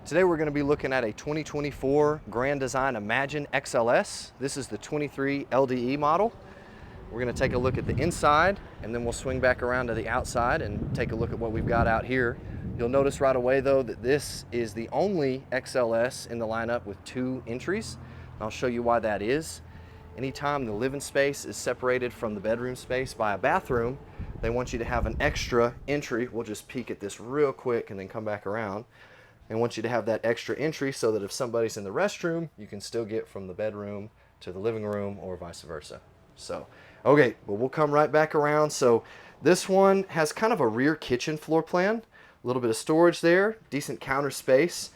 Today we're going to be looking at a 2024 Grand Design Imagine XLS. This is the 23 LDE model. We're going to take a look at the inside and then we'll swing back around to the outside and take a look at what we've got out here. You'll notice right away though that this is the only XLS in the lineup with 2 entries. I'll show you why that is. Anytime the living space is separated from the bedroom space by a bathroom, they want you to have an extra entry. We'll just peek at this real quick and then come back around. They want you to have that extra entry so that if somebody's in the restroom, you can still get from the bedroom to the living room or vice versa. So, okay, well, we'll come right back around. So this one has kind of a rear kitchen floor plan, a little bit of storage there, decent counter space.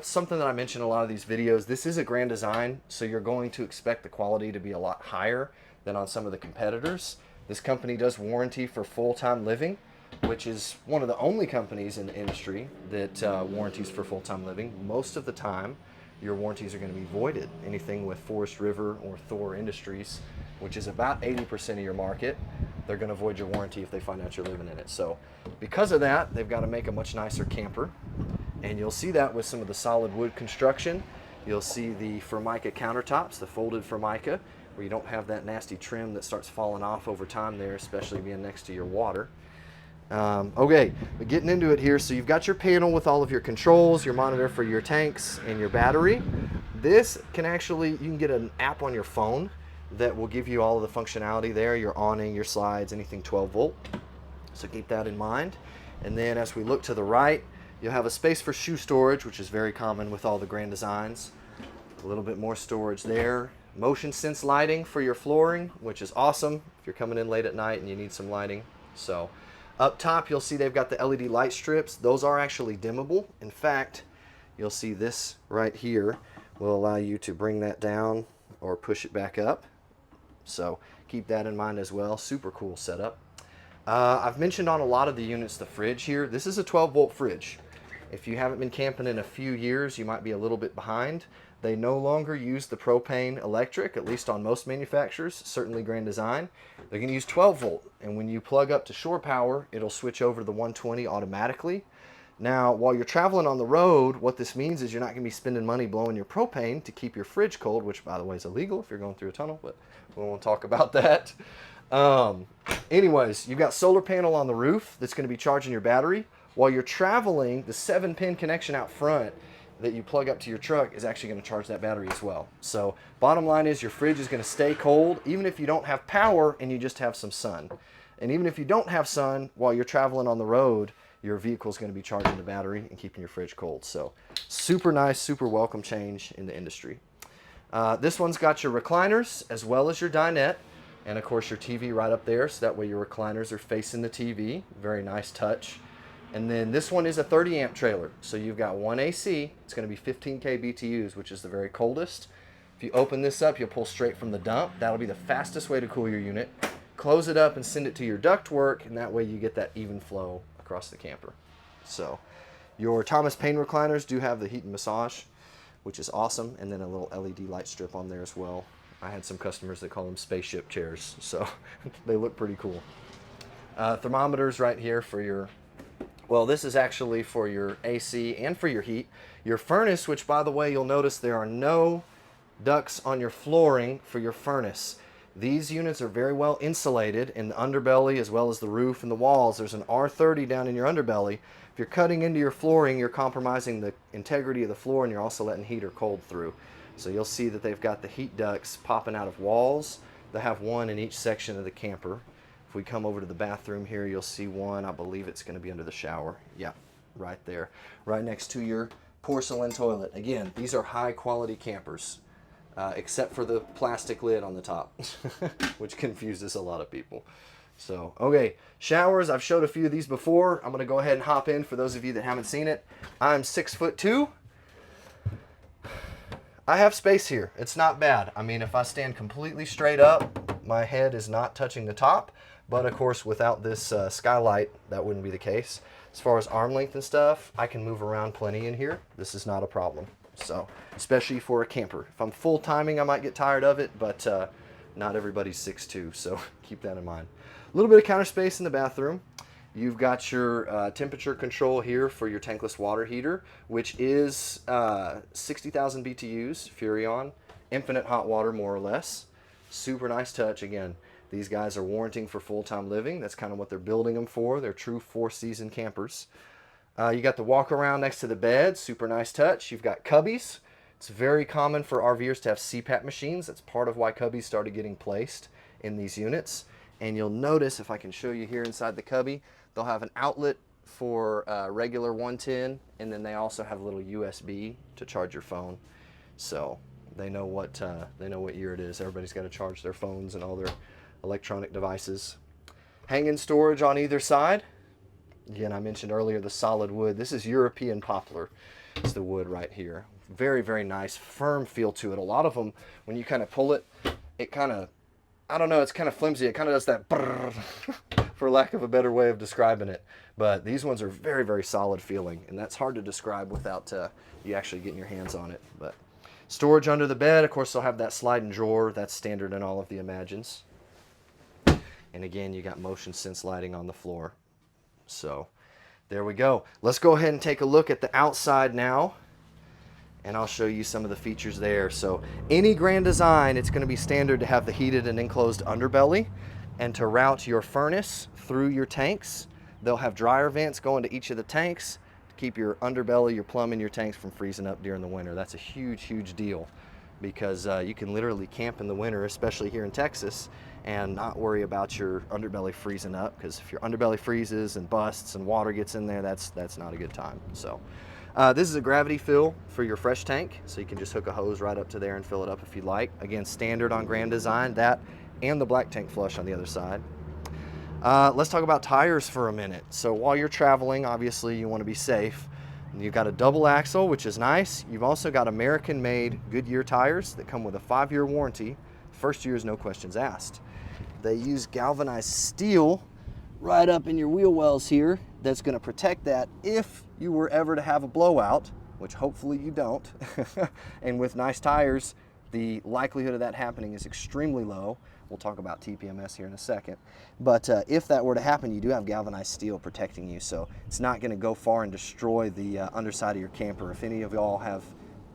Something that I mention in a lot of these videos, this is a Grand Design, so you're going to expect the quality to be a lot higher than on some of the competitors. This company does warranty for full-time living, which is one of the only companies in the industry that warranties for full-time living. Most of the time, your warranties are going to be voided. Anything with Forest River or Thor Industries, which is about 80% of your market, they're going to void your warranty if they find out you're living in it. So because of that, they've got to make a much nicer camper. And you'll see that with some of the solid wood construction. You'll see the Formica countertops, the folded Formica, where you don't have that nasty trim that starts falling off over time there, especially being next to your water. Okay, but getting into it here, so you've got your panel with all of your controls, your monitor for your tanks, and your battery. This can actually, you can get an app on your phone that will give you all of the functionality there, your awning, your slides, anything 12 volt. So keep that in mind. And then as we look to the right, you'll have a space for shoe storage, which is very common with all the Grand Designs. A little bit more storage there. Motion sense lighting for your flooring, which is awesome if you're coming in late at night and you need some lighting. So up top, you'll see they've got the LED light strips. Those are actually dimmable. In fact, you'll see this right here will allow you to bring that down or push it back up. So keep that in mind as well. Super cool setup. I've mentioned on a lot of the units the fridge here. This is a 12 volt fridge. If you haven't been camping in a few years, you might be a little bit behind. They no longer use the propane electric, at least on most manufacturers, certainly Grand Design. They're going to use 12 volt, and when you plug up to shore power, it'll switch over to the 120 automatically. Now, while you're traveling on the road, what this means is you're not going to be spending money blowing your propane to keep your fridge cold, which, by the way, is illegal if you're going through a tunnel, but we won't talk about that. Anyways, you've got solar panel on the roof that's going to be charging your battery. While you're traveling, the 7-pin connection out front that you plug up to your truck is actually going to charge that battery as well. So bottom line is your fridge is going to stay cold even if you don't have power and you just have some sun. And even if you don't have sun, while you're traveling on the road, your vehicle is going to be charging the battery and keeping your fridge cold. So super nice, super welcome change in the industry. This one's got your recliners as well as your dinette. And of course your TV right up there, so that way your recliners are facing the TV. Very nice touch. And then this one is a 30 amp trailer. So you've got one AC, it's going to be 15K BTUs, which is the very coldest. If you open this up, you'll pull straight from the dump. That'll be the fastest way to cool your unit. Close it up and send it to your ductwork, and that way you get that even flow across the camper. So your Thomas Paine recliners do have the heat and massage, which is awesome, and then a little LED light strip on there as well. I had some customers that call them spaceship chairs, so they look pretty cool. Thermometers right here for your, well, this is actually for your AC and for your heat. Your furnace, which by the way, you'll notice there are no ducts on your flooring for your furnace. These units are very well insulated in the underbelly as well as the roof and the walls. There's an R30 down in your underbelly. If you're cutting into your flooring, you're compromising the integrity of the floor and you're also letting heat or cold through. So you'll see that they've got the heat ducts popping out of walls. They have one in each section of the camper. If we come over to the bathroom here, you'll see one. I believe it's going to be under the shower. Yeah, right there. Right next to your porcelain toilet. Again, these are high quality campers, except for the plastic lid on the top, which confuses a lot of people. So, okay, showers. I've showed a few of these before. I'm going to go ahead and hop in for those of you that haven't seen it. I'm 6'2". I have space here. It's not bad. I mean, if I stand completely straight up, my head is not touching the top. But of course, without this skylight, that wouldn't be the case. As far as arm length and stuff, I can move around plenty in here. This is not a problem. So, especially for a camper. If I'm full timing, I might get tired of it, but not everybody's 6'2", so keep that in mind. A little bit of counter space in the bathroom. You've got your temperature control here for your tankless water heater, which is 60,000 BTUs, Furrion, infinite hot water more or less. Super nice touch. Again, these guys are warranting for full-time living. That's kind of what they're building them for. They're true 4-season campers. You got the walk around next to the bed, super nice touch. You've got cubbies. It's very common for RVers to have CPAP machines. That's part of why cubbies started getting placed in these units. And you'll notice, if I can show you here inside the cubby, they'll have an outlet for regular 110, and then they also have a little USB to charge your phone. So they know what year it is. Everybody's got to charge their phones and all their electronic devices. Hanging storage on either side. Again, I mentioned earlier the solid wood. This is European poplar. It's the wood right here. Very, very nice, firm feel to it. A lot of them, when you kind of pull it, it kind of, I don't know, it's kind of flimsy. It kind of does that brrr, for lack of a better way of describing it. But these ones are very, very solid feeling, and that's hard to describe without you actually getting your hands on it. But storage under the bed, of course, they'll have that sliding drawer. That's standard in all of the Imagines. And again, you got motion sense lighting on the floor. So there we go. Let's go ahead and take a look at the outside now, and I'll show you some of the features there. So any Grand Design, it's going to be standard to have the heated and enclosed underbelly, and to route your furnace through your tanks, they'll have dryer vents going to each of the tanks to keep your underbelly, your plumbing, your tanks from freezing up during the winter. That's a huge, huge deal, because you can literally camp in the winter, especially here in Texas, and not worry about your underbelly freezing up, because if your underbelly freezes and busts and water gets in there, that's not a good time. So this is a gravity fill for your fresh tank, so you can just hook a hose right up to there and fill it up if you'd like. Again, standard on Grand Design, that and the black tank flush on the other side. Let's talk about tires for a minute. So while you're traveling, obviously you want to be safe. You've got a double axle, which is nice. You've also got American-made Goodyear tires that come with a 5-year warranty. First year is no questions asked. They use galvanized steel right up in your wheel wells here. That's going to protect that if you were ever to have a blowout, which hopefully you don't. And with nice tires, the likelihood of that happening is extremely low. We'll talk about TPMS here in a second. But if that were to happen, you do have galvanized steel protecting you, so it's not going to go far and destroy the underside of your camper. If any of y'all have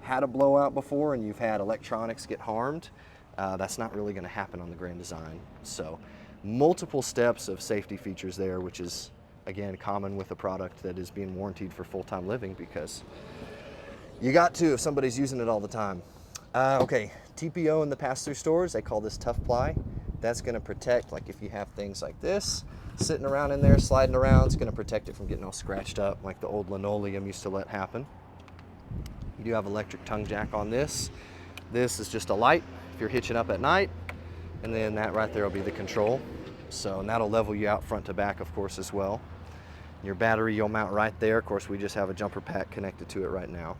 had a blowout before and you've had electronics get harmed, that's not really going to happen on the Grand Design. So multiple steps of safety features there, which is, again, common with a product that is being warranted for full-time living, because you got to if somebody's using it all the time. Okay, TPO in the pass-through stores, they call this tough ply. That's going to protect, like if you have things like this sitting around in there, sliding around, it's going to protect it from getting all scratched up like the old linoleum used to let happen. You do have electric tongue jack on this. This is just a light if you're hitching up at night, and then that right there will be the control. So, and that'll level you out front to back, of course, as well. Your battery you'll mount right there. Of course, we just have a jumper pack connected to it right now.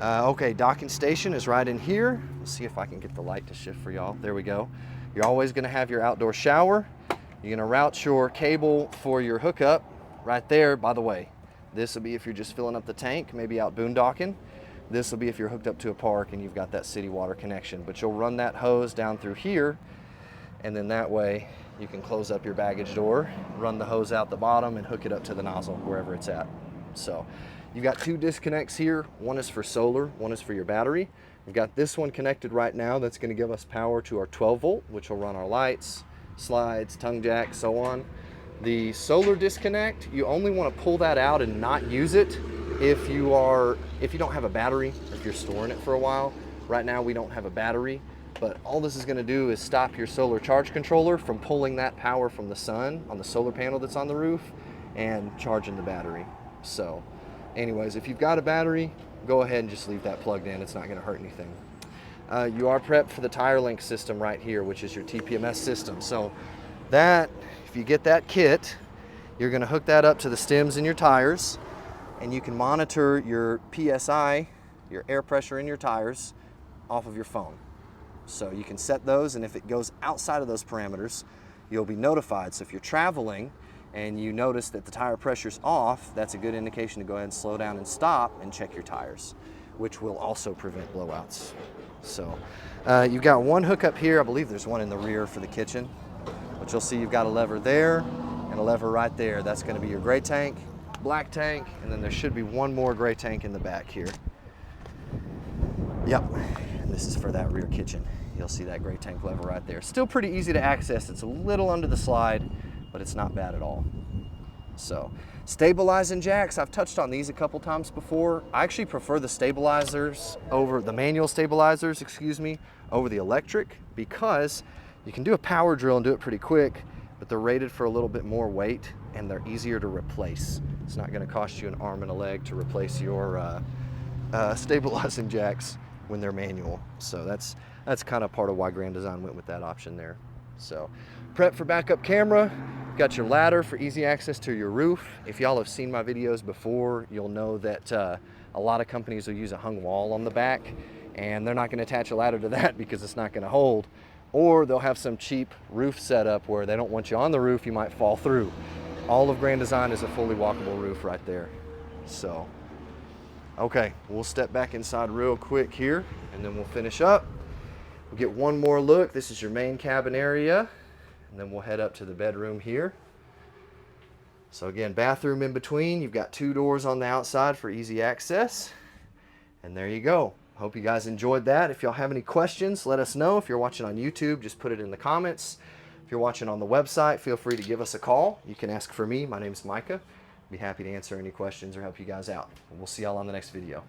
Okay, docking station is right in here. Let's see if I can get the light to shift for y'all. There we go. You're always going to have your outdoor shower. You're going to route your cable for your hookup right there. By the way, this will be if you're just filling up the tank, maybe out boondocking. This will be if you're hooked up to a park and you've got that city water connection. But you'll run that hose down through here, and then that way you can close up your baggage door, run the hose out the bottom, and hook it up to the nozzle wherever it's at. So you've got 2 disconnects here. One is for solar, one is for your battery. We've got this one connected right now that's going to give us power to our 12 volt, which will run our lights, slides, tongue jack, so on. The solar disconnect, you only want to pull that out and not use it if you don't have a battery, if you're storing it for a while. Right now we don't have a battery, but all this is going to do is stop your solar charge controller from pulling that power from the sun on the solar panel that's on the roof and charging the battery. So anyways, if you've got a battery, go ahead and just leave that plugged in. It's not going to hurt anything. You are prepped for the tire link system right here, which is your TPMS system. So that, if you get that kit, you're going to hook that up to the stems in your tires, and you can monitor your PSI, your air pressure in your tires, off of your phone. So you can set those, and if it goes outside of those parameters, you'll be notified. So if you're traveling and you notice that the tire pressure's off, that's a good indication to go ahead and slow down and stop and check your tires, which will also prevent blowouts. So you've got one hookup here. I believe there's one in the rear for the kitchen, but you'll see you've got a lever there and a lever right there. That's going to be your gray tank, black tank, and then there should be one more gray tank in the back here. Yep, and this is for that rear kitchen. You'll see that gray tank lever right there. Still pretty easy to access. It's a little under the slide, but it's not bad at all. So, stabilizing jacks, I've touched on these a couple times before. I actually prefer the stabilizers over the manual stabilizers, over the electric, because you can do a power drill and do it pretty quick, but they're rated for a little bit more weight and they're easier to replace. It's not going to cost you an arm and a leg to replace your stabilizing jacks when they're manual. So that's kind of part of why Grand Design went with that option there. So prep for backup camera. Got your ladder for easy access to your roof. If y'all have seen my videos before, you'll know that a lot of companies will use a hung wall on the back, and they're not going to attach a ladder to that because it's not going to hold. Or they'll have some cheap roof setup where they don't want you on the roof, you might fall through. All of Grand Design is a fully walkable roof right there. So, okay, we'll step back inside real quick here, and then we'll finish up. We'll get one more look. This is your main cabin area. And then we'll head up to the bedroom here. So again, bathroom in between. You've got 2 doors on the outside for easy access. And there you go. Hope you guys enjoyed that. If y'all have any questions, let us know. If you're watching on YouTube, just put it in the comments. If you're watching on the website, feel free to give us a call. You can ask for me. My name's Micah. Be happy to answer any questions or help you guys out. And we'll see y'all on the next video.